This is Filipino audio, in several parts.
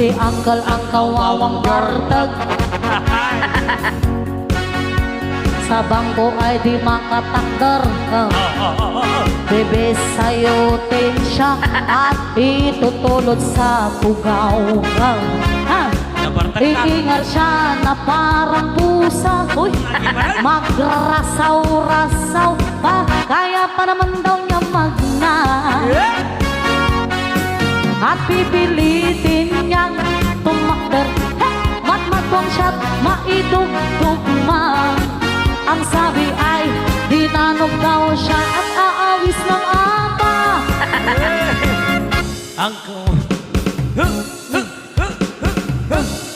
Si Uncle ang kawawang bartag. Sa bangko ay di makatakder. Bebe sayutin siya at itutulod sa pugaw. Iingat siya na parang pusa. Magrasaw-rasaw pa, kaya pa naman daw niya magna. At pipilitin niyang tumakder. Matmatwang siya't maidugtugma. Ang sabi ay dinanog daw siya at aawis ng apa. Ang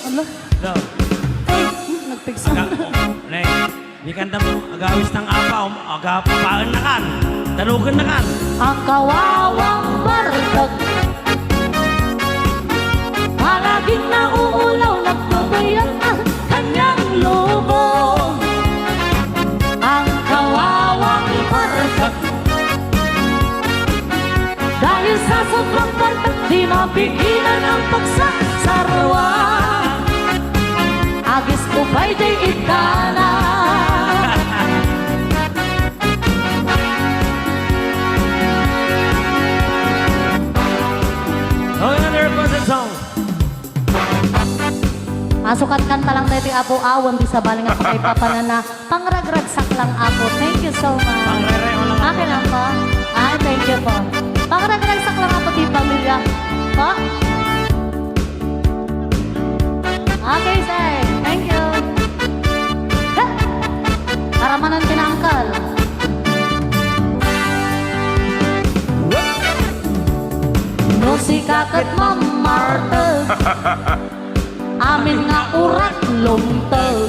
Allah, nagpigsa. Di kanta mo, agawis ng apaw, agapapaan na kan, tanugan na kan. Ang kawawang bardag, palaging nauulaw, nagtutuyan ang kanyang lubong. Ang kawawang bardag, dahil sa sobrang bardag, di mapigilan ang pagsasarwa. Agis ko ba'y di ikala. Masukat kanta lang tayo Apo Awon, di sa baling ako kay Papa na pangragragsak lang ako. Thank you so much. Akin lang po. Thank you po. Pangragragsak lang ako di pamilya. Po? Okay, sir. Thank you. Karamanan pinangkal. No si kakat mamartel. Amin nga urat lumtag.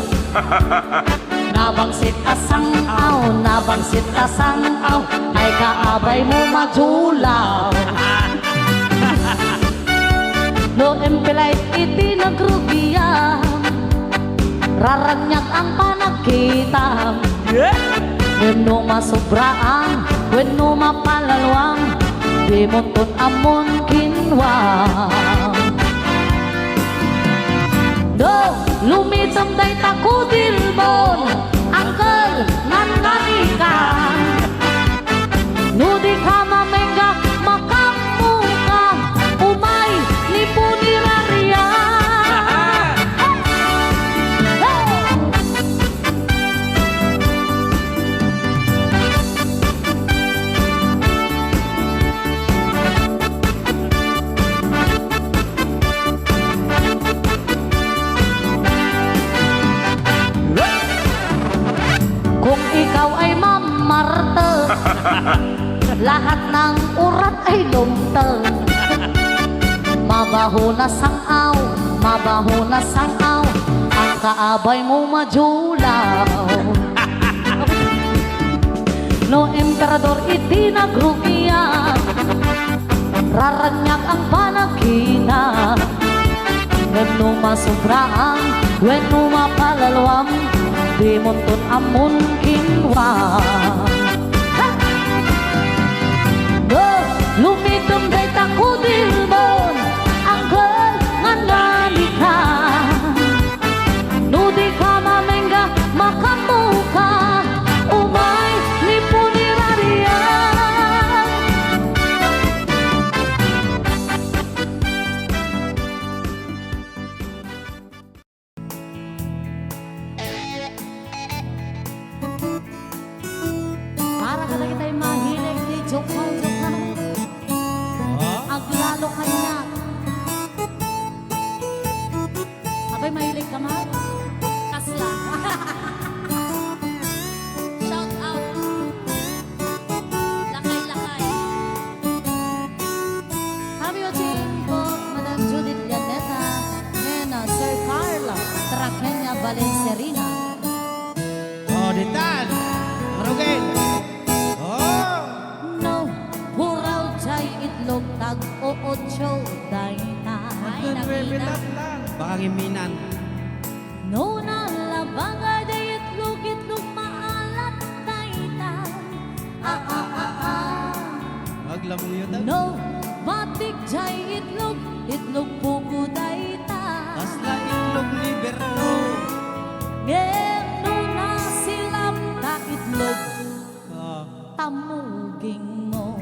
Nabangsit asangaw, nabangsit asangaw, ay kaabay mo majulaw. No empelay iti nagrugiyam, raranyag ang panagitam. When no masubraan, when no mapalalwang, di muntot amon kinwang. No, lumitam day takudilbon, angkel ngan nalikan. No di ka mamenga makamuka, umay ni puniraria. Kung ikaw ay mamarte, lahat ng urat ay lumteng. Mabaho na sangaw, mabaho na sangaw, ang kaabay mo majulaw. No emperador iti nagrugiyam, raranyag ang panagina. When no masubraan, when no mapalalwam, di muntot amon kinwang. No, lumitom day takudilbon, angkel ngan nalikan. No di ka mamenga makamuka, umay ni punirarian. Para ka na kita'y mahilig ni Jokaw. Aglalo kanya. Abay, mahilig ka man? Kasla. Shout out. Lakay-lakay. Happy watching po, Madam Judith Llaneta, Nena, Sir Carla, Traqueña Valencerina. Ditan, Marugin. No, huraw chay itlog tag o otso day na. Baka giminan. No na labaga day itlog maalat day na. Maglamuyo daw. No, Batik jay itlog, itlog pugo dayta. Kasla itlog ni Berno. Ngeno na silam ka itlog, Ah. tamuging mo.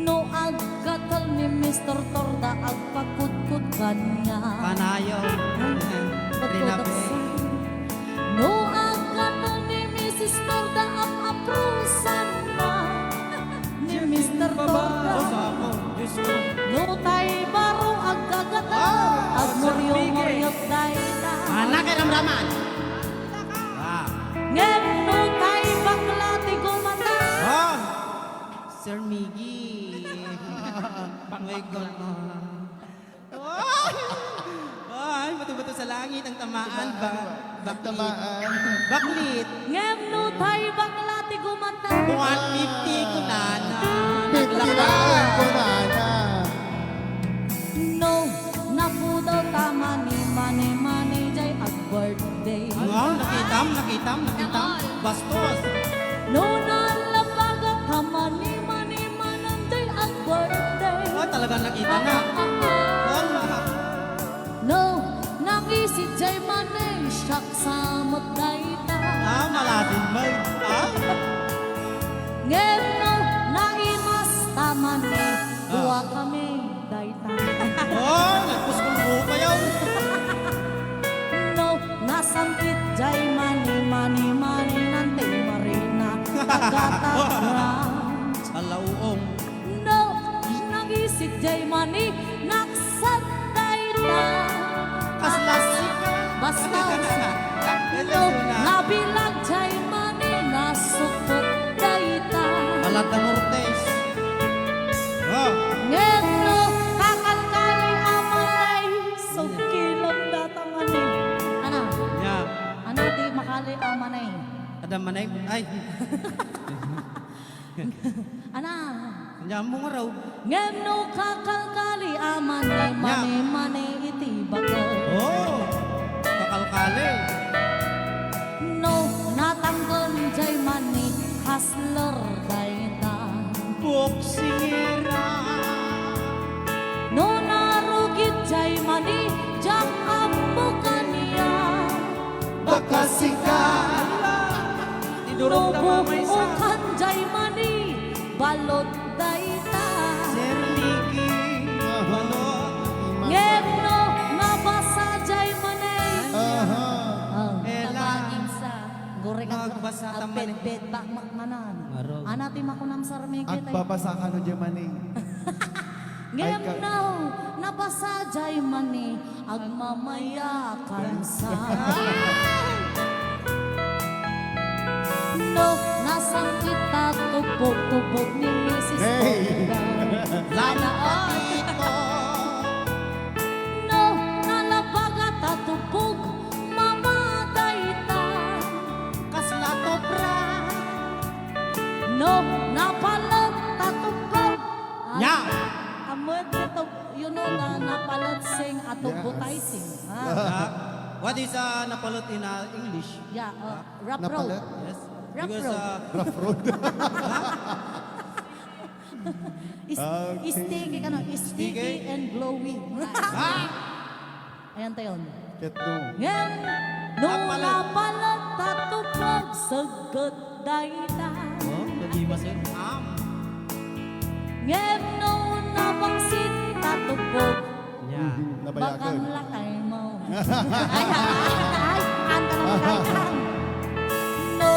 No agkatal ni Mr. Torda agpakudkod kanya. Panayaw. Rinabe. No agkatal ni Mrs. Torda ang aprusan na ni Mr. Torda. Diyos ko. No tay baro agkagatal ag muryo-muryot dayta. Anak ay ramraman. Ah. Ngem no tay bakla ti gumata. Oh. Sir Miggy. My God. Ay, bato-bato sa langit ang tamaan ba? Tamaan. Baklit. Ngem no tay bakla ti gumata. 150 ko na na. Paglakaan ko na na. No, napudaw tama ni mani jay ag birthday. Wow, nakitam. Bastos. No, nalabaga tama ni mani mananday ag birthday. Oh, talaga nakita na. Wala. No, nakisit jay mani siyak sa mutdayta. Ah, malasin ba? Ah? Ngem no, naimas tama ni duwa kami dayta. Oh, nagpuskol ko pa yun. No, nasangkit jay mani nante marina tagatagrang. Alauong. No, nagisip jay mani naksatay na. Kaslasik. Basta no, nabilag jay mani nasukot dayta. Alata Mortes. Oh. Ngeno kakalkali amalay sugkilam datang ani. Ana, Yeah. ana di makali amanay. Ada manay. Ay. Ana, Kanya mo nga raw. ngeno kakalkali amanay mani iti bago. Oh. Kakalkali. No, natanggon jay mani hustler dayta. Boksingera. No narugit jay mani jak ambo kaniya. Bakasikan. Tidurog na mamay sa Ukan jay mani balot dayta. Sir Nicky. Balot. Ngeno nabasa jay mani. Aha. Ela. Tabagin sa goreng Nagbasa ta mani. bed bak makmanan. Maro. Anati makunam sarmi At babasa ka no dyan maning. Ngem Ay, now, nabasa jay mani agmamayakan sa. No, nasang kita tupog-tupog ni Mrs. Hey! Lamat ko. No, nalabaga tatupog mamatay ta. Kasla to pra. No, napalat tatupog. Nya. Amot ito, you know na napalat sing atubutay sing. What is napalot in English? Yeah, rap road. Napalat? Yes. Rap Because road. Rough road. Is, Okay. Sticky ka na, sticky Sticky? and glowy. Ayan tayo. Ket no. Ngayon, nung Napalat. napalat tatupag sagot dayta. Oh, nagimas yun. Ngayon, nung nabangsit tatupag, Yeah. bakang Nabayagan. lakay mo. Ay, anta na makaitan. No,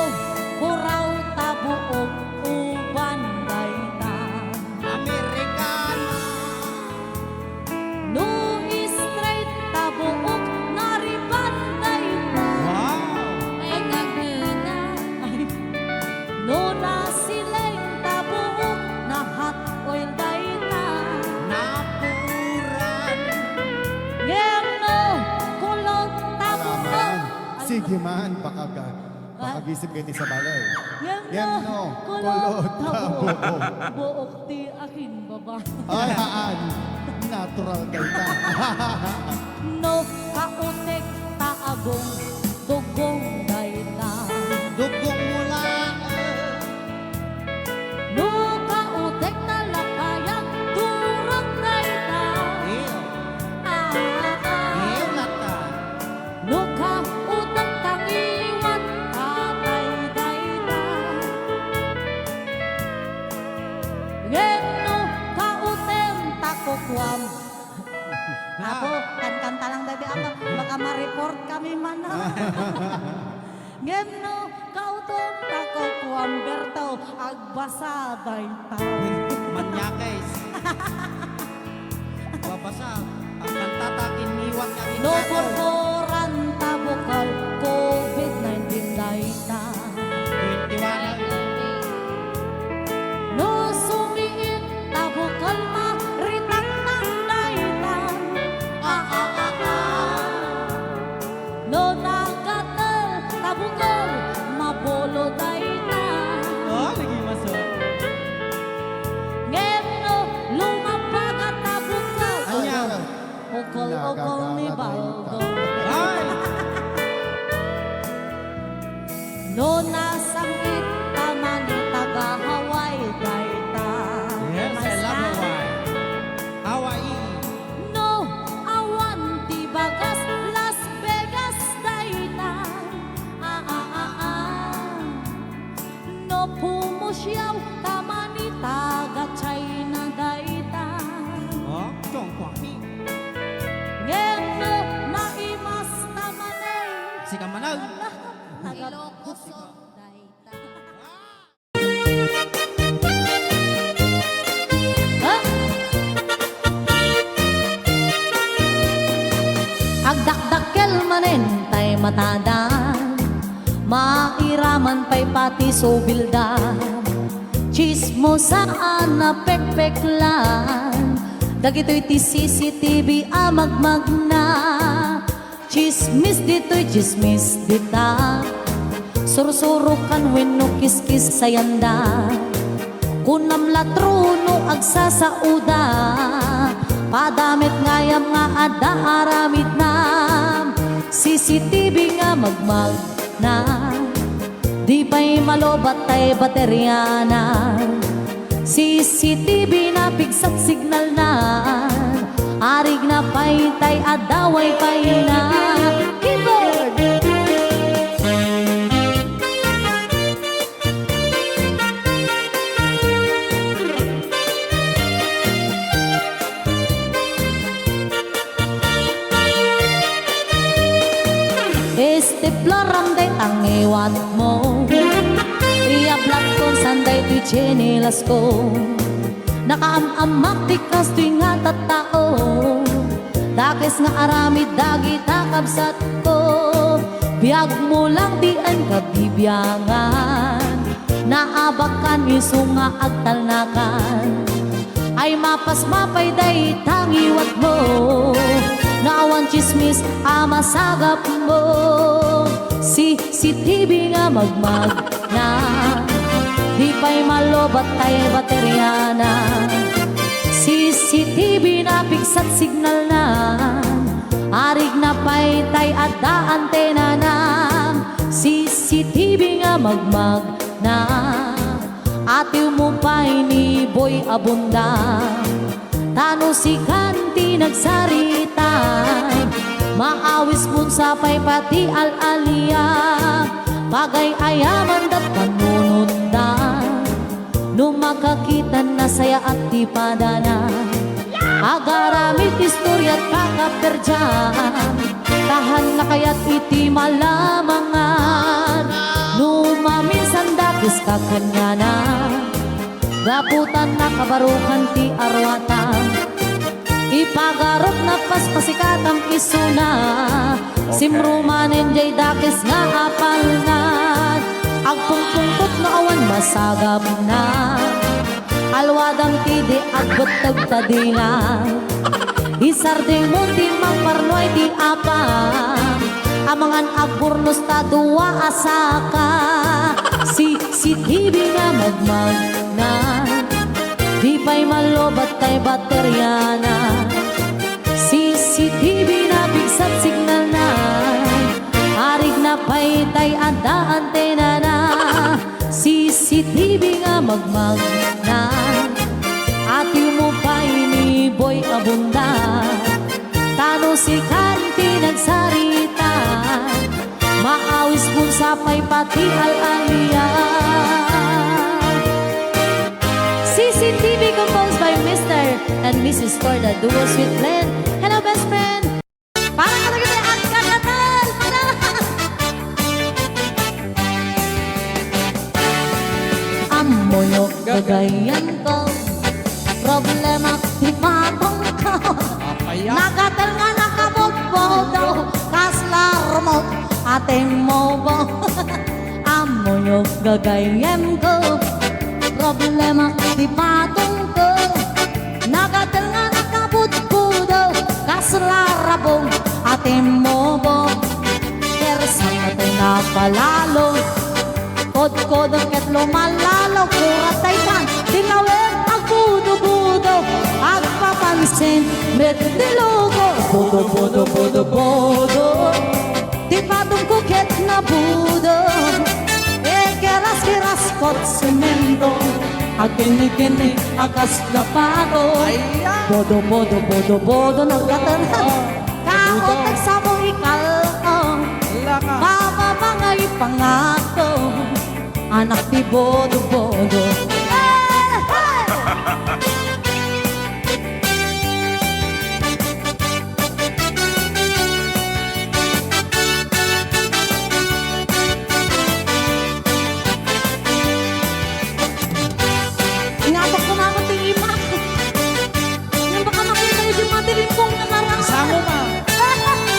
huraw tabuog uban dayta. Amerikana. No, straight tabuog nariban dayta. Wow. Ay gagina. Ay, no na sila'y tabuok na hot oil dayta. Napuran. Ngem no, kulot tabuok. Taman. Sige man, baka gisip kayo ni sa balay. Ngem Ngem no, no, kulot kulot tabuok. tabuok. Buok ti akin baba. Ay, haan. Natural kayo ta. No, kautek taagong dugong dayta. Dugong mula. No, Apo, kanta lang dati ako. Baka ma-report kami man. Ngem no, kauton tako kuamberto, agbasa daita. Manyakes. Babasa. Ang kantatakin niwat ka rin. No borboran tabukal, COVID-19 daita. 21. No sumiit tabukal maritak ng daita. No nagatal tabukal, mabolo daita. Oh, lagi masuk. Ngem no, lumabaga tabukal. Ayaw. Ukol-ukol ni Baldo. Ay! No nasangit tama ni taga Hawaii daita. Yes, I love Hawaii. Hawaii. No awan ti bagas Las Vegas daita. No pumusyaw tama ni taga China daita. Oh, Chongqing ni. Ngem no naimas tama ni Si Kamanag. taga Ilocos daita. Agdakdakkel manen tay matadan, mairaman pay pati sobildan. Chismosan na pekpeklan, dagito'y ti CCTV amagmagna. Chismis dito'y chismis dita, sursurukan wenno kiskis sayanda. Kunam latruno agsasauda, padamit ngayam nga ada aramid na. CCTV nga magmag na, di pa'y malobat tay baterya na. CCTV na pigsat signal na, arig na pa'y tay adaway pa'y na. Keyboard! Este floram day ang iwat mo, iablat ko sanday to'y chinelas ko. Nakaamamak di kas to'y nga tatao, dakes nga aramid dagi takabsat ko. Biyag mo lang di ang kabibiyangan, naabakan iso nga agtalnakan. Ay mapas mapay day tangiwat mo, naawan chismis amasagap mo. CCTV nga magmag na, di pa'y malobat tay baterya na. CCTV na pigsat signal na, arig na pa'y tay adda antena na. CCTV nga magmag na, atiw mo pa'y ni Boy Abunda. Tano si Kanti nagsarita, maawis mo sa pa'y pati al-alia. Pagay ayaman dat panunod na, nung makakita na saya at di padana. Agaramit istorya at kakaperdyan, tahan na kaya't iti malamangan. Numaminsan dakis kakanya na, gaputan na kabarukan ti arwatan. Ipagarot na paspasikatang isuna, simrumanen jay dakis nga apal na. Agpungpungkot na awan masagap na, alwadang tidi agbutag tadila. Isarding mo ti magparnoy ti apa, amangan agburnos ta duwa asaka. CCTV nga magmag na, di pa'y malobat tay baterya na. CCTV na bigsat signal na, arig na pa'y tay adda antena na. CCTV nga magmag na, atiw mo pa'y ni Boy Abunda. Tano si Kanti nagsarita, maawis kung sapay pati al-alia. CCTV composed by Mr. and Mrs. Corda, duo sweet blend. Hello, best friend. Parang ka lagi tayo at kanatal. Amoyo gagayan ko. Problema di patong ko. Papaya. Nagatal nga nakabot-bodo. Kasla remote ating mo. Amoyo gagayan ko. Problema di patong ko. Nagatal nga nakabot-bodo. Kasla rabong ating mo. Kersa natin napalalo. Kod-kodong ket lumalalo. Kuratay pan, dilawin ang budo-budo. Agpapansin, met dilugo. Budo-budo-budo-budo. Di patong kuket na budo. Keras-keras kot semento. Agini-gini akas na pago. Bodo-bodo-bodo-bodo nagkatanan. Kaotek sa mong ikalong. Laka. Mamamangay pangako. Anak di bodo-bodo. Hey! Hey! Ingatok ko mga kunting imak. Yung baka makita yun yung madilim kong nakaraan. Sango ma. Basta lang ni.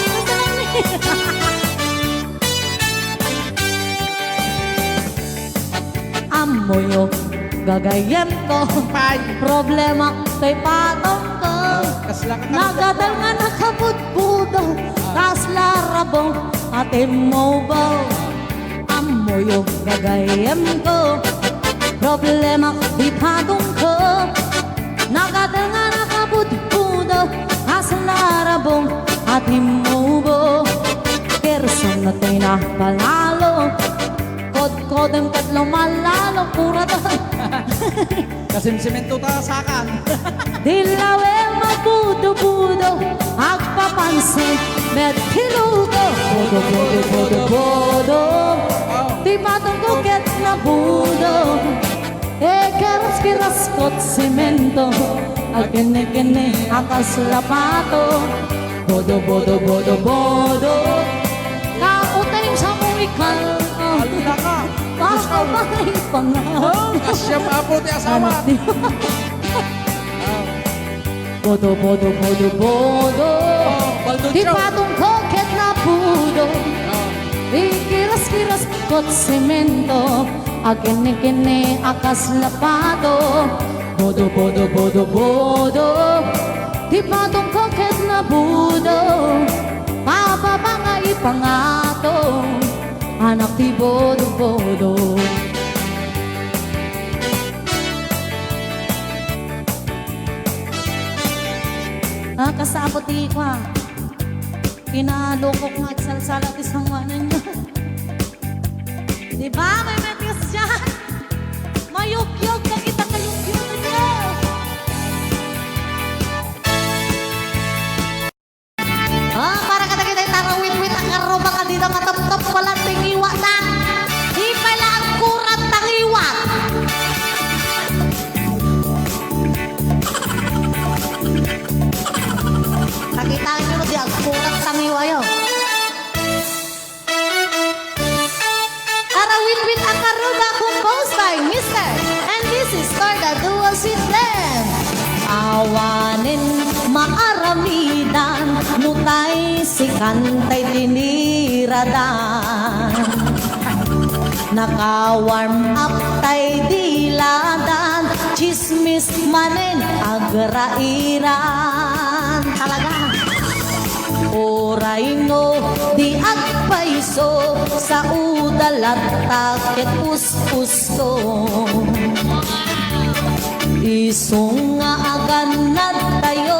Amoyo gagayan ko. Pay. Problema kay patong ko. Kasla ka Nagadal nga nakabut-budo. Kasla rabong ating mobile. Amoyo gagayan ko. Problema di patong ko. Nagadal nga nakabut-budo. Kasla rabong ating mobile. Kersan natin na palalo. Kod-kodong kat lumalalo. Pura doon. Kasimsimento ta sakan. Dilawin mabudo-budo. Agpapansin, met hilugo. Bodo-bodo-bodo-bodo. Di matong kuket na budo. Keras-keras kot semento. Agene-gene akas lapato. Bodo-bodo-bodo-bodo. Kautanim sa mong ikal. Laka. Pakabay pangalan. Kasya pa po ti asawa. Anak di Bodo-bodo-bodo-bodo. Baldo Di Chow. patong koket na pudo. Ikiras-kiras kot semento. Agene-gene akas lapado. Bodo-bodo-bodo-bodo. Di patong koket na budo. Pababa ipangato. Anak di bodo-bodo. Kasapot di ko ha. Kinalukok nga at salsala at isang wanan nyo. Diba? May metis dyan. Mayukyog na kita kayukyog nyo. Para kita yung tarawit-wit ang karuma ka dito matap-tap palang tingiwa na. Di pala ang kurat tangiwat. Nakita nyo di ang kurat tangiwa yun. Tarawit-wit ang karuma composed by Mr. And this is Torda Dual Sweet Blend. Awanin maaramidan nutay si kantay tiniradan. Naka-warm up tay diladan, chismis manen agrairan. Talaga. Oray no di at paiso sa udal at takit us-uso. Isong nga aganad tayo,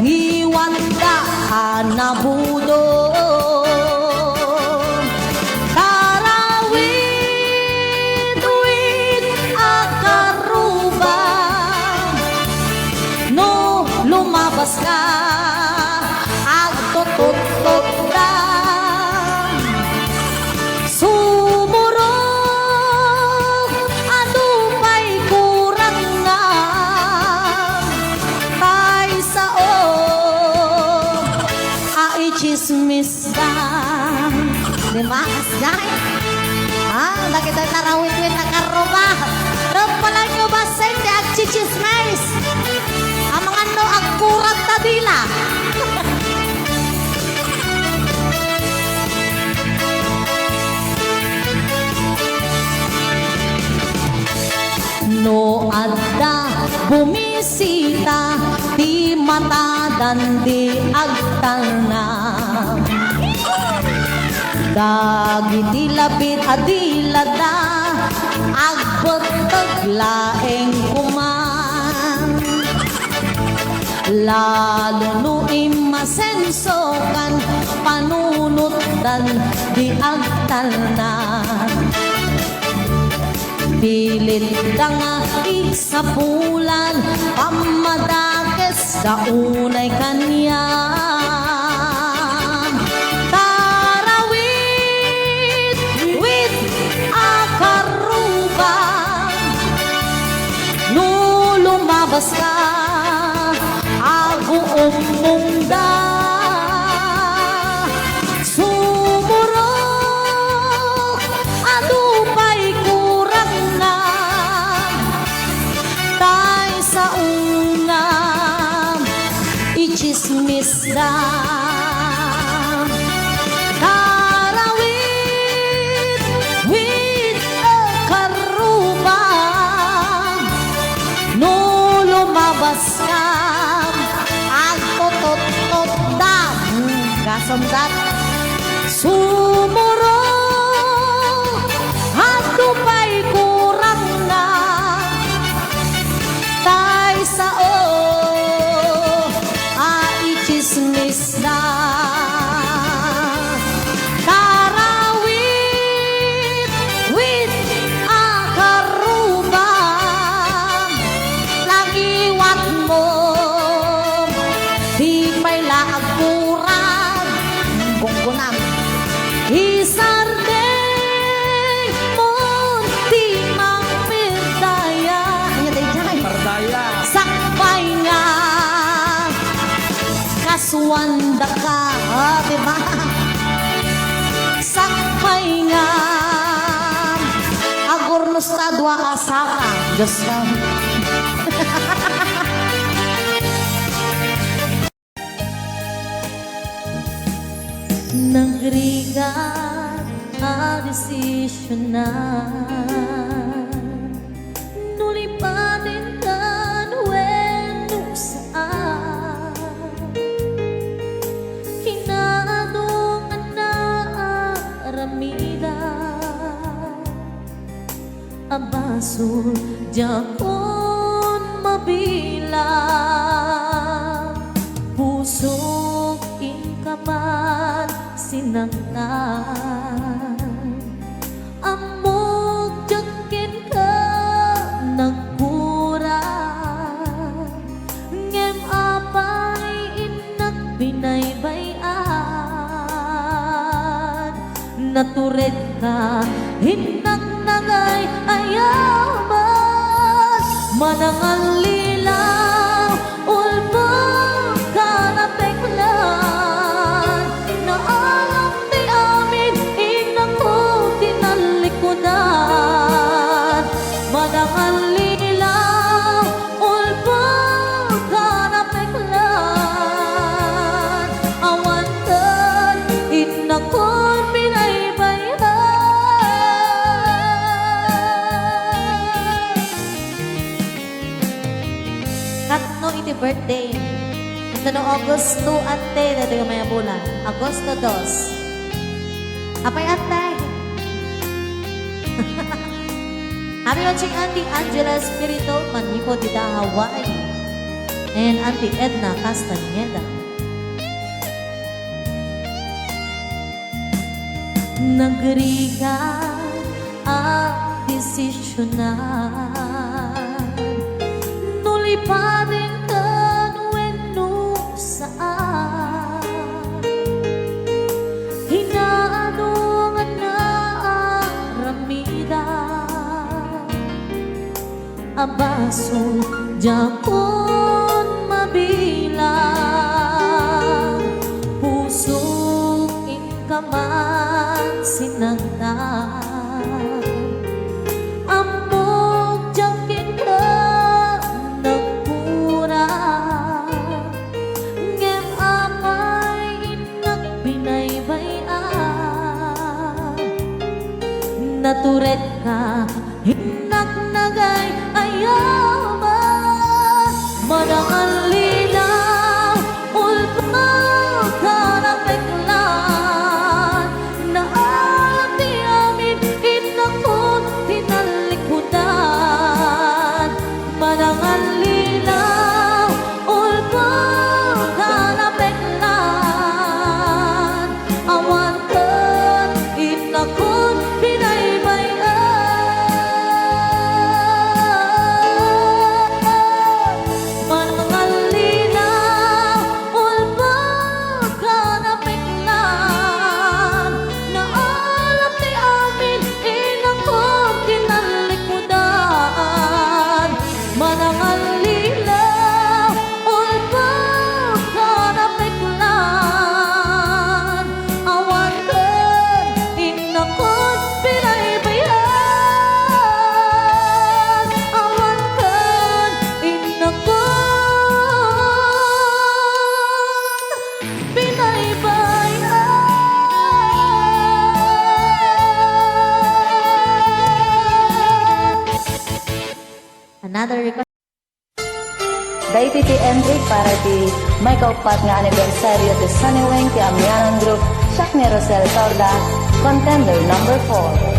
ngiwan ka anabudo. Tarawid-wid akaruba, no lumabas ka, agtutot-tot ka. Sumurong, ano pa'y kurang nga. chismis ka. Di ba? Asgay? Lagi tayo tarawit-wit na karoba. Pala nyo ba sa hindi ag-chichismis? Ang mga no agkurat na dila. No adda bumisita di matadan di agtalna. Dagiti labit adilada agbotag laeng kuman. Lalo no imasensokan panunutan di agtalna. Pilit ka nga iksapulan pamadakes sa unay kanya. Tarawit with akaruban. No lumabas ka aguong mungda. Sumurok adupay kurang na tay sa unam ichismis na. Tarawit with a karuban. No lumabas ka agtotot-tot da kasondat. Sumurok adupay kurang na tay sa ichismis na. Tarawit with akaruban. Langiwat mo di may laagkurag bungkunam. Isardeng munti mang perdaya. Ano tayo dyan? Pardaya. Sakpay nga kaswanda ka, diba? Sakpay nga agurnos na dua asaka. Diyos ka. Nagrigat a desisyon na nulipatin ka nuweno saan kinadong na aramida abasul jakon mabilang pusok ingkaman sinangtan amog jakin ka nagkurang ngem apay inak binaybayan natured ka hinak nangay ayaman manangal lilaw ulbang ka na peklan na alam di amin inak ko tinalikudan manangal lilaw ulbang ka na peklan awantan inak ko katno iti birthday. Ito no Agosto ate, na ito yung maya bulan. Agosto 2. Apay ate. Happy watching Auntie Angela Espirito, Manipo Dita Hawaii. And Auntie Edna Castañeda. Nagrigat ang desisyonan nulipatin ka nuweno saan hinaanungan na aramida abaso jakon mabilang puso sinangtan. Amok jakin ka nagpura, ngem amay inak binaybayan. Naturet ka hinak nagay ayaman, manangan lilaw ulpaw karapeklan. Naalam di amin inakot tinalikudan, manangan lilaw ulpaw karapeklan. Awan kan inakot another request. Dahil ti entry para ti may kaupat nga anibersaryo ti Sunny ti Amyanan Group, siyak ni Rosel Torda, contender number 4.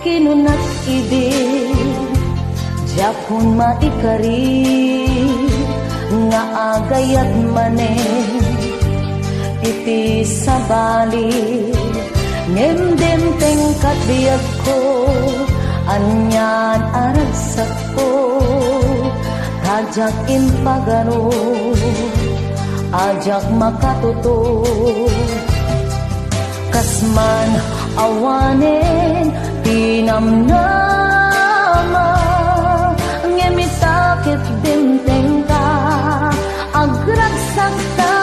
Kinunat ibig, Japon maikari, nga agayat manen, iti sabali. Ngem-dem tengkat biag ko, anyan aragsak ko, kajak impagano, ajak makatuto. Kasman awanen, tinamnama, ngemitakit dim tengka, agragsak ta.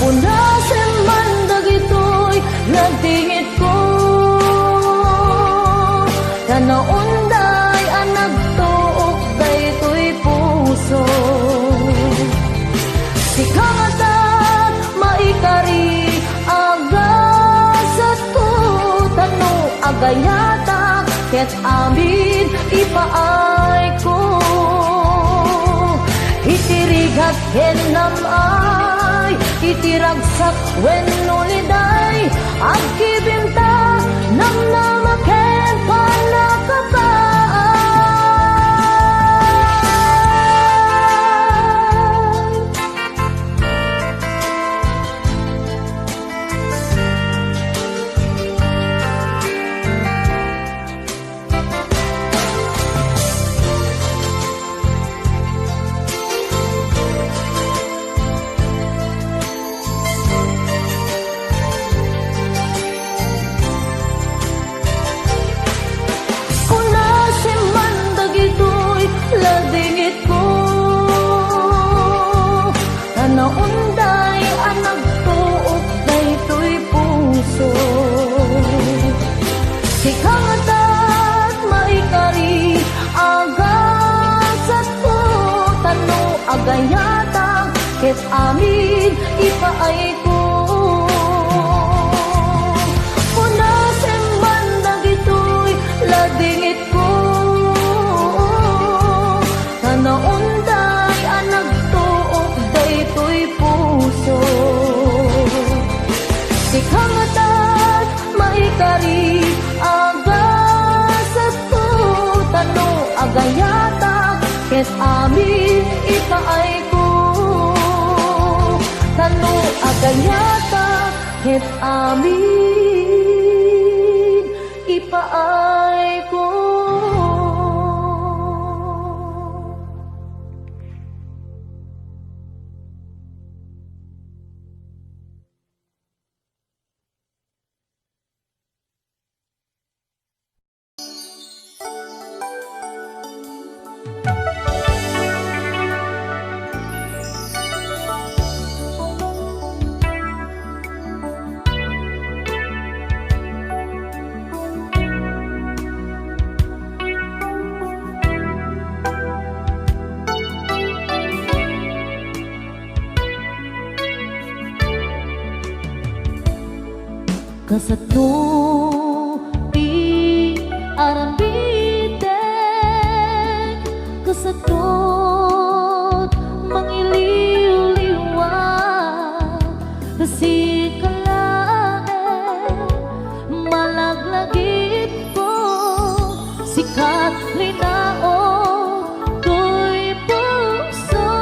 Punasen man dagitoy nagtingit ko, kanaunday ang nagtuok daytoy puso. Sikamat maikari agasat ko, tano agayata ket amin ipaay ko. Itirigat kenamay, itiragsak wenno liday, agkibinta namnamaken panakataan. Ladingit ko, kanaunday ang nagtuok daytoy puso. Sikangatat maikari agasat ko, tano agayatang ket amin ipaay ko. Punasen man dagitoy ladingit ko, naunday ang nagtuok daytoy puso. Sikangatat maikari agasat ko, tano agayata ket amin ipaay ko. Tano agayata ket amin ipaay ko. Kasatno ti arambitek, kasatot mangiliw-liwa, kasi kalae malaglagit ko, sikat linaon ko'y puso.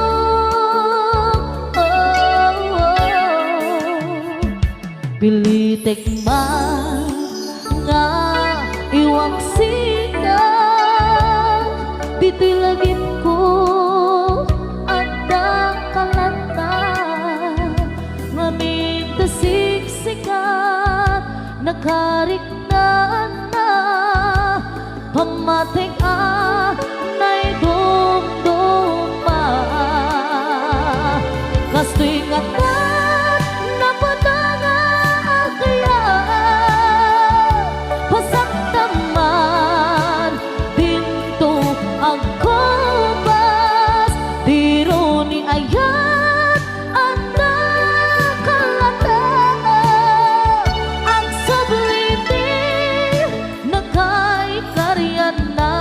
Pilitek man nga iwang sinan, titilagin ko at kalatan, ngamit siksikat nakariknaan na, pamating na'y dumduma, kasto'y ngatat na patanga kaya pasaktaman dinto ang kubas, tiro ni ayat ang nakalata, ang sabliti na kay karyan na.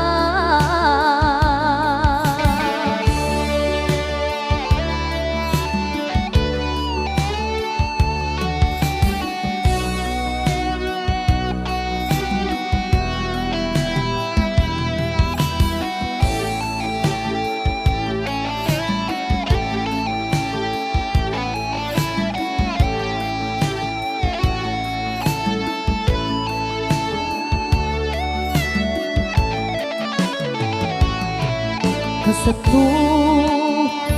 Kasatno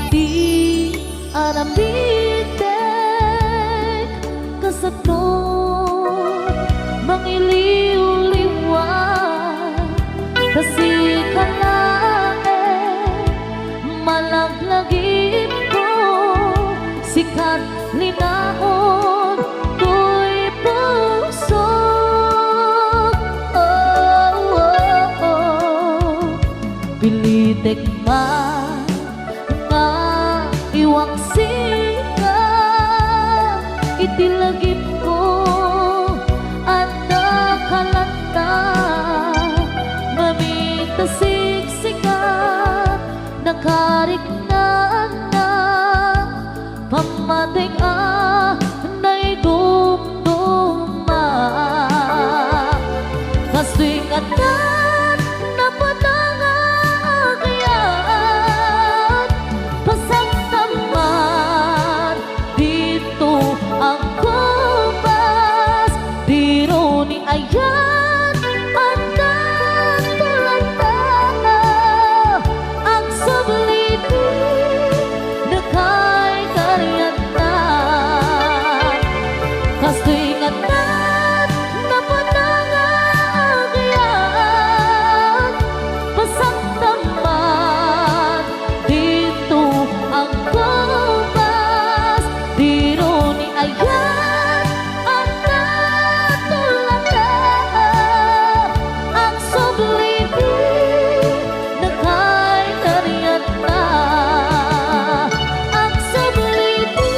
ti arambitek, kasatno mangiliw-liwa, kasi kalae malaglagip ko, sikat linaon ko'y puso. Pilitek man nga iwang sikat, itilagip ko at nakalanta, mamita siksikat nakariknaan na, pamating na'y dumduma, kasto'y ngatat na patanga agyan, pasaktaman dito ang kubas, tiro ni ayan ang natulanta, ang sabliti na kay karyan na, kasto'y ngatat na patanga agyan, pasaktaman dito ang kubas, tiro ni ayan ang natulanta, ang subliti na kay karyan na, ang subliti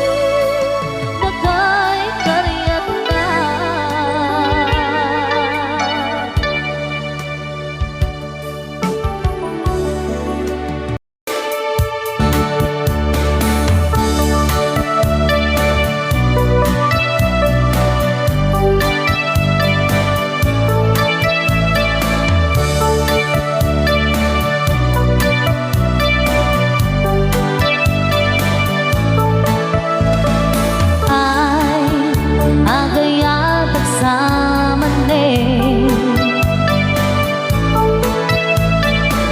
na kay karyan na. Ay agayat sa manin,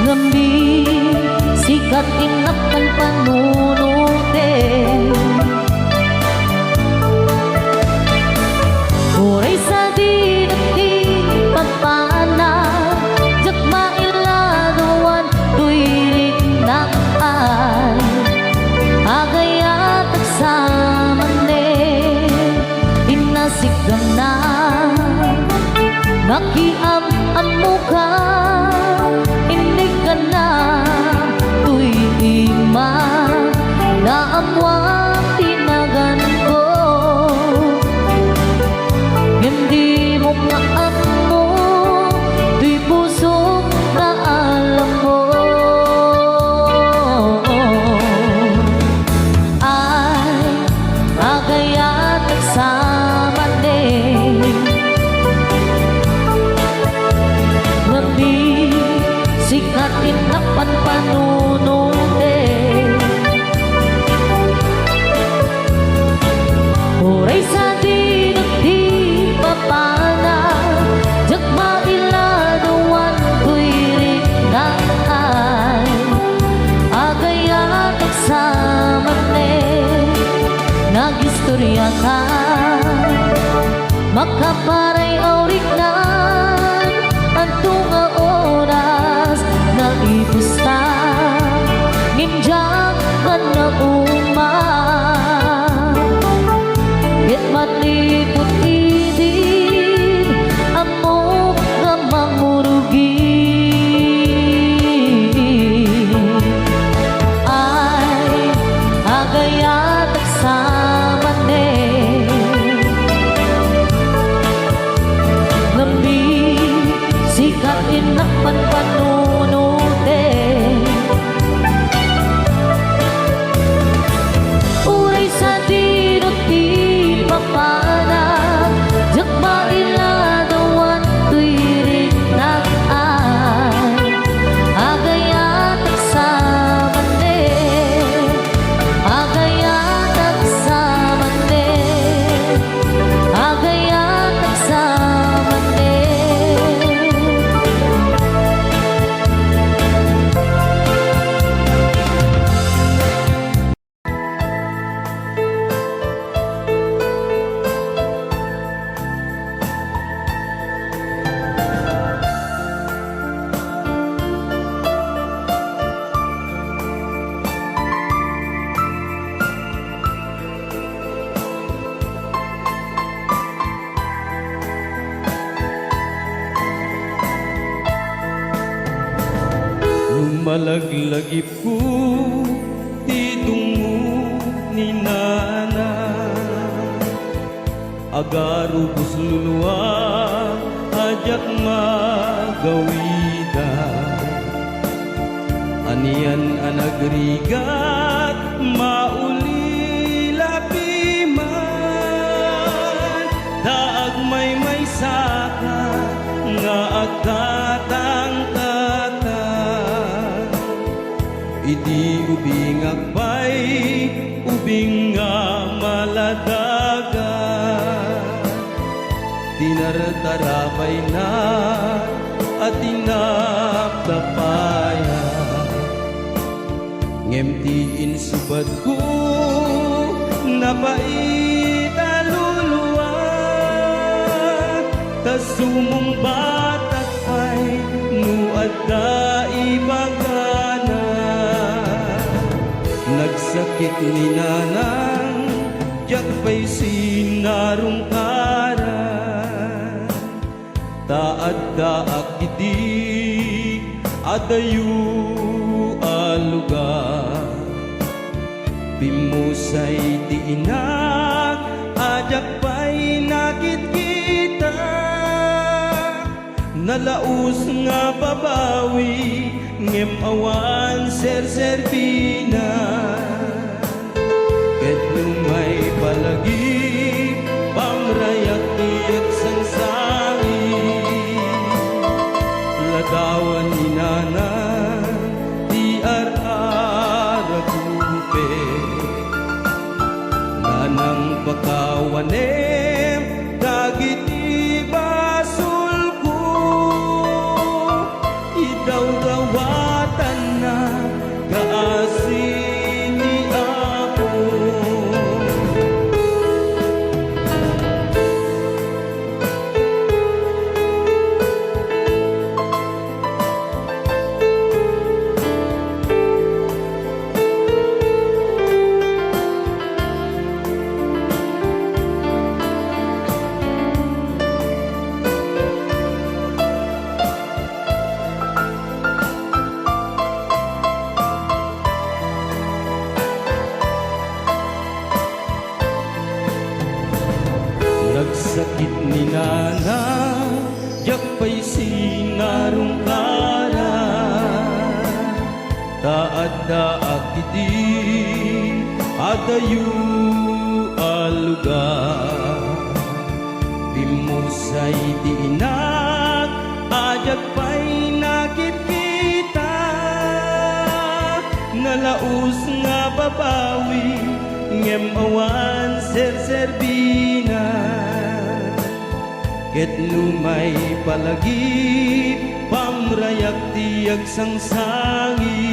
ngambi sikat inakan panunutin, uray sa dinati pagpana, jak mailaduan tuirik na ay, agayat sa manin, inasigan na makiam-amu ka, hindi ka na tuy ima na amwang tinagan ko, hindi panunute. Oray sa dinot di papana, jak mailaduan ko'y rinang ay, agayat agsamane, nagistorya ka, makaparay aurignan, antong nga oras na ipusta, ngimjang ka na Ket matlipot idin amo nga mangurugi. Ay agayat agsamane, ngambi sikat inak panpanunute. Uray sa dinot di papanag, jak mailadawan to'y rinang ay, agayat agsamane, agayat agsamane, agayat agsamane. Lumalaglag ko titungo ni nana, agaro pusluluwa ajak magawida, anian anagrigat mauli lapiman, daag may saka nga agkatang Idi ubing akbay, ubing nga maladaga, tinartarabay na at tinaptapaya, ngemtiin subad ko napaitaluluwa, tasumong batak pa'y nuad da ibagana. Nagsakit ni nanang, jak pa'y sinarungkaran, taad-daak iti adayu alugar, bimusay ti inak, ajak pa'y nakit kita, nalaus nga babawi, ngem awan ser-serbina. Ket lumay palagi, pamrayak tiyak sang sangi, ladawan ni nana, di ar-aragupe, nanang pakawanem, dagit ibasul ko, idawdawatan na kaasin ni ako. Nagsakit ni nana, jak pa'y sinarungkaran, taad-daak iti adayu alugar, bimusay ti inak, ajak pa'y nakit kita, Tapos nga babawi ngem awan ser-serbina ket numay palagi pamrayak tiyag sangsangi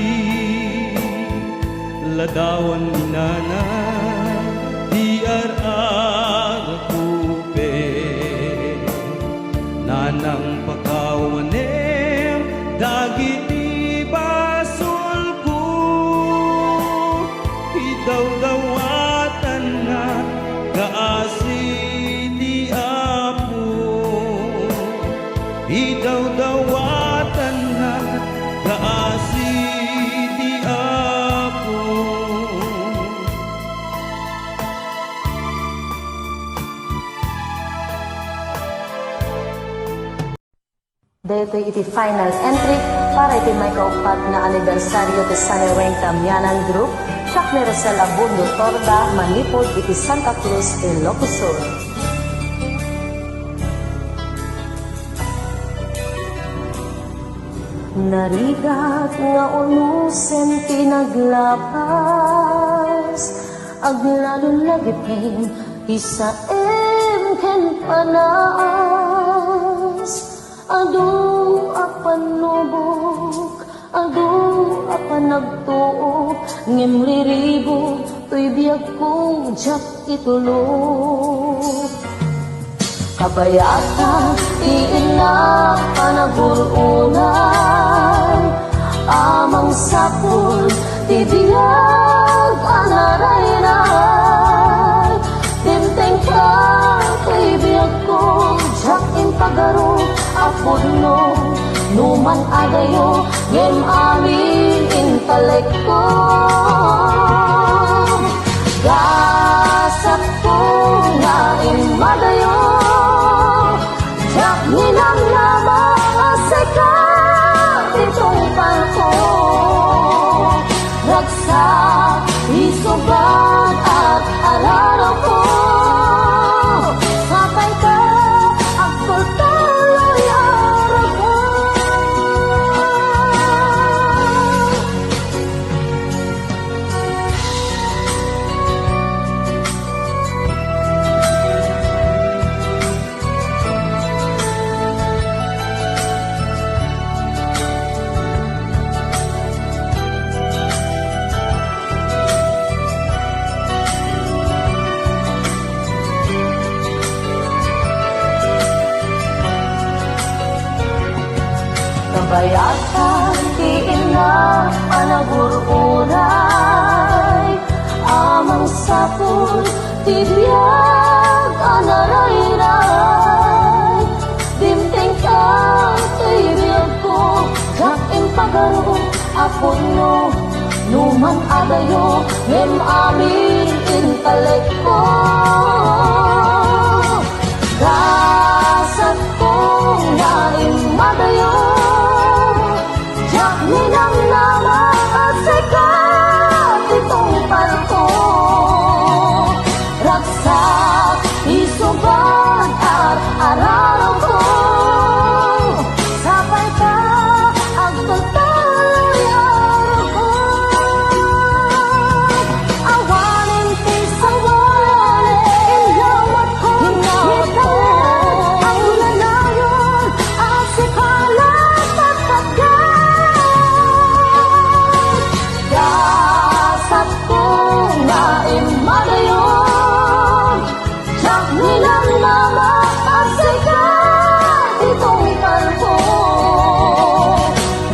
ladawan minana di ar-arakupe nanang pakawanem dagiti basol ko idaw-dawatan na kaasi di apo idaw-dawatan na kaasi di apo. Dito iti final entry para iti may kaupat nga anibersaryo ti Saneweng Tamianan Group, siak ni Rosel Abundo Torda, manipod iti Santa Cruz, Ilocos Sur. Narigat nga unusen tinaglapas, aglalon lagipin, isaem ken panas. Adu apan nubok, adu apan nagtuok, ngimriribo, to'y biyag kong jak itulog. Kabayata, tiin na panagurunay, amang sapul, tibiyag anaraynay. Timteng ka, to'y biyag kong jak impagaro, apod no, numan adayo, ngem amin intalek ko. Gasap ko nga imadayo, jak nilang namasika, itong palko. Ragsak, isuban at araraw ko. Sapay ka, ako tayo'y araw ko. Kabayatan, tiin na panagurunay, amang sapul, tibiyag anaraynay. Dimting ka, tibiyag ko, jak impagaro, apod no, numan adayo, ngem amin intalek ko. Gasat ko nga imadayo, jak ninang namasika, itong palko. Ragsak, isuban at araraw ko. Sapay ka, agtagtayo'y araw ko. Awanin pisang walan, inawat ko, ang lalayon, at sikalat at pagkat. Gasat ko nga imadayon, jak nilang namasikat, itong palko.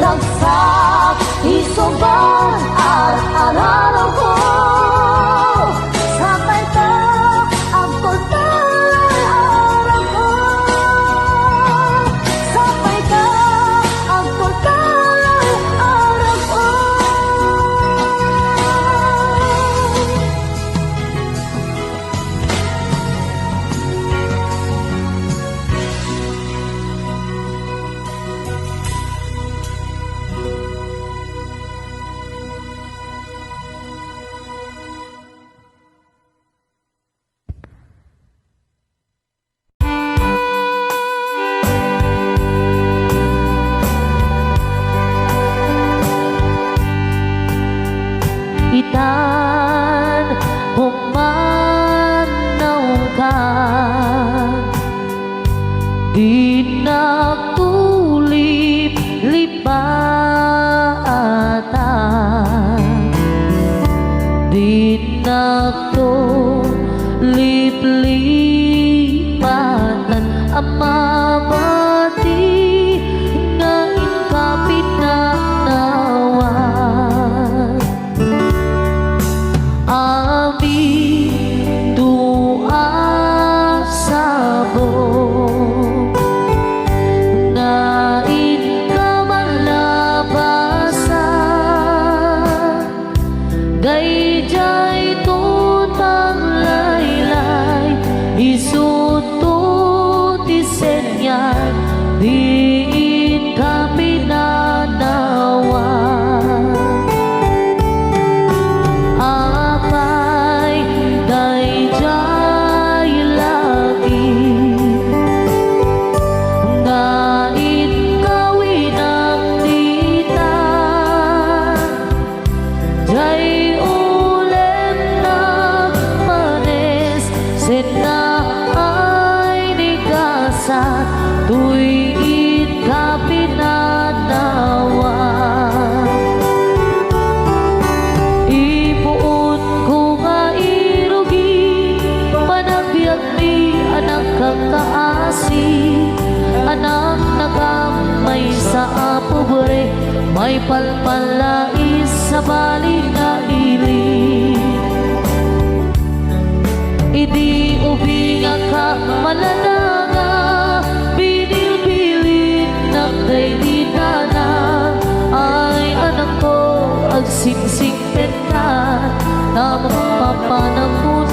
Ragsak, isuban at araraw ko. Sapay ka, ako tayo'y araw ko. Sapay ka, ako tayo'y araw ko. di nagtulip lipata, di nagtulip lipatan ang mabati nga inkapit na nawan. Amin dua sabong na inkamalabasan, dayjay tutang laylay isutut isenyan diin kami nanawan. Apay dayjay lagi ngait kawin ang tita, jay ulem na manes sen na ay nigasan tuwid kapinanawan. Ipuon ko nga irugi panagbiag mi anak kakaasi, anak nagamay sa pobre, may palpalais sa bali na ili. Idi ubinga ka malalanga, binilbilin ng daydinana, ay anak ko agsingsing ka na mapapanakot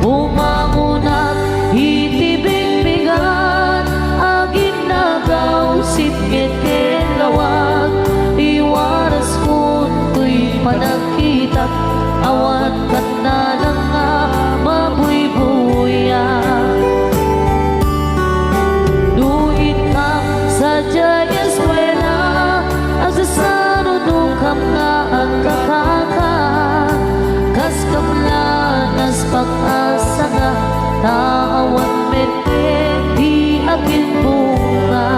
bumangunat itibigbigan agin nagaw sipit kelawag, iwaras ko to'y panagkita awan kat na lang nga mabuy-buya. Duit kang sadya eskwela agsasano nung nga ang kakaka, kas kamlanas pag-asa nga naawan mente di akin bunga.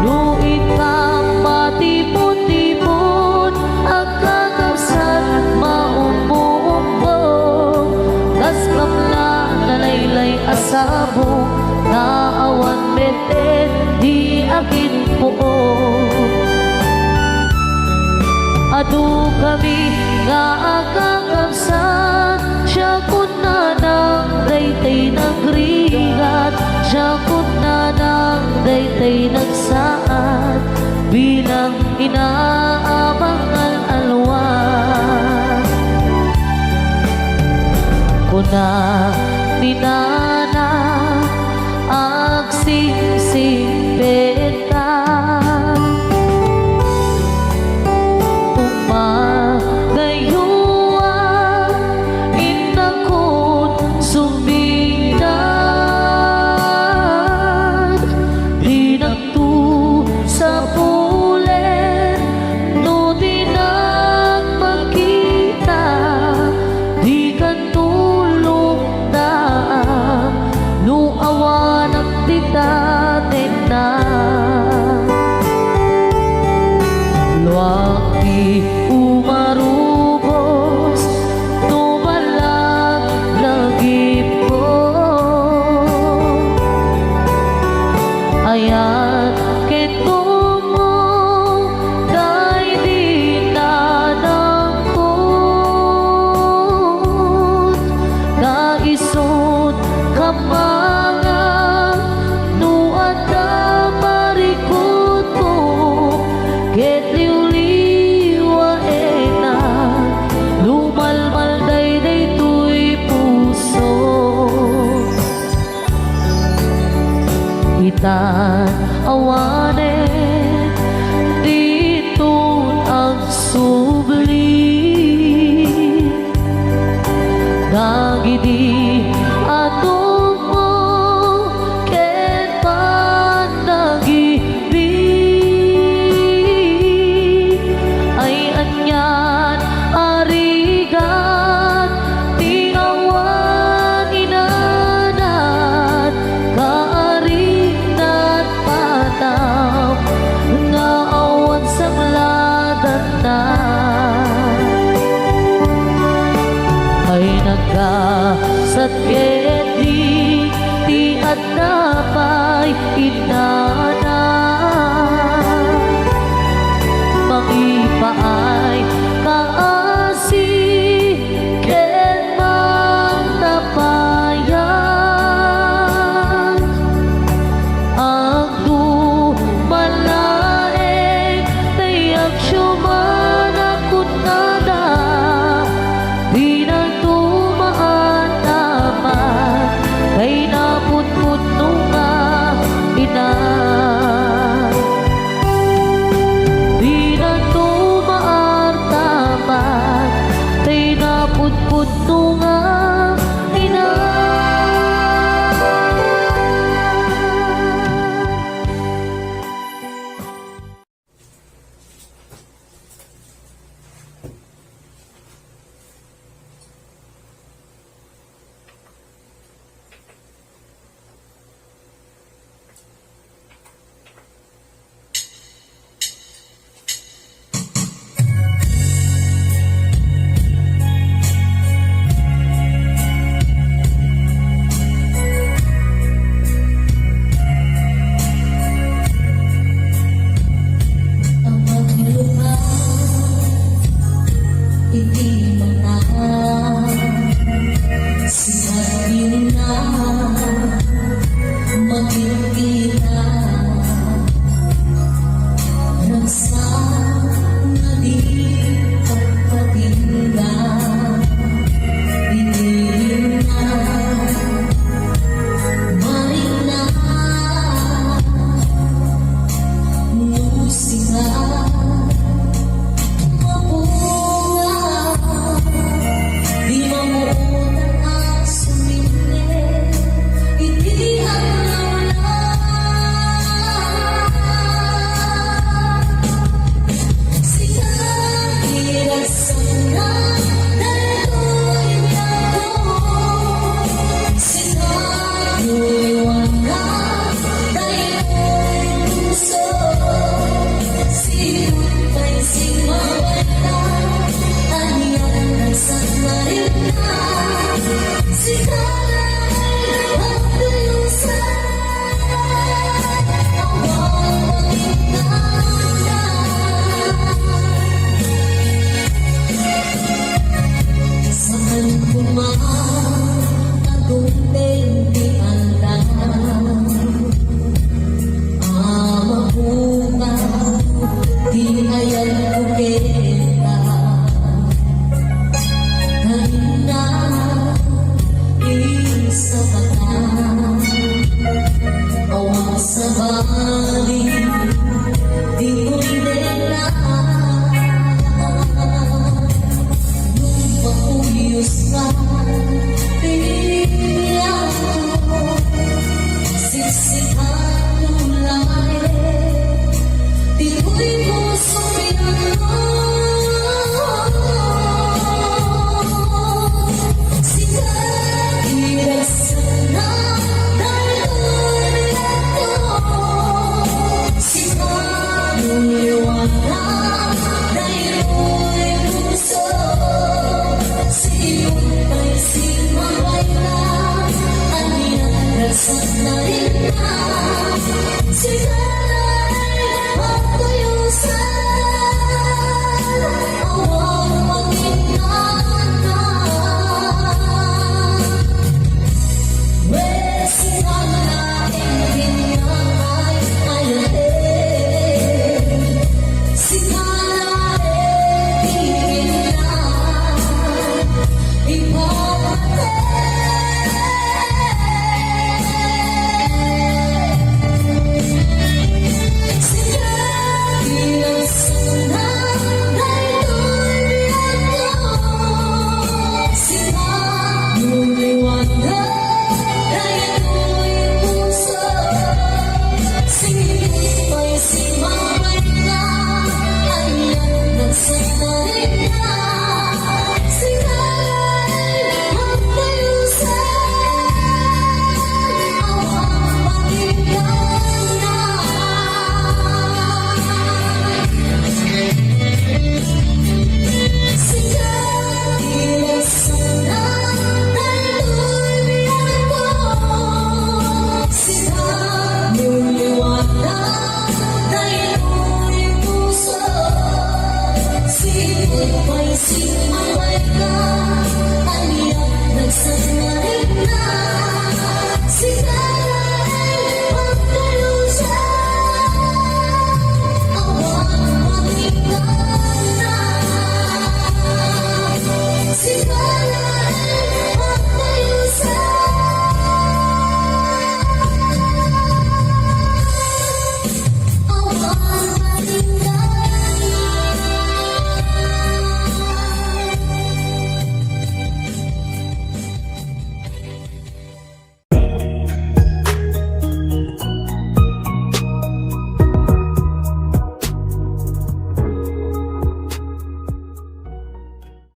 Duit kang matipon-tipon agkakapsan maumbo-umbo, kas kamla nalaylay asabo naawan mente di akin buo. Adu kami nga agkakapsan siya kun na ng daytay nagrigat, siya kun na ng daytay nagsaad bilang inaabangan alwan. Kuna ni nana agsingsing ka umagayuwa inakot sumbingnan, di nagtu sa pulen no di nagmakita, di kan tulong na no awan ang titatin na. Luwag di umarubos tumalag lagip ko, ayan ketong mo kay di nanangkot, kaisot kamanga nuat ka parikot ko, ket liwliwa ena lumalmal dayday tuy puso. Itan awanen dito ang subli, dagidi atong mo ket panagibig, ay anyan arigan ka sa kedi ti at napay inana mangipaay kaasi ken magtapayan ang malaeng tayak syuman akot nada di nang tumaan naman kay naputput nunga ina di nang tumaan naman kay naputput nunga ina. Ang maglupa, hindi manahan. Sinabi na magkikita. Rasa na di pagpatinggan. Pinilin na, maring na. Musika mapunga di mamuot ang sumili hindi ang sika irasana dahil niya ko sika luliwanag dahil puso sinutay simawala aniyan ng sanmarina sikalay ang tuyusan awang pagkinanan sa mankumang agunteng di andan amabuka di ayan kukita kanina isa mata awang sa bali di kundena nung papuyos ka pinilihan ko siksikan ulay di ko'y puso pinano sika irasana dahil ito sika luliwanag dahil puso sinutay simaway na aniyan rasat na rin na sika ang tuyusan awang pagkinanan sika na inginangay ayahin sika na iginang ipapatay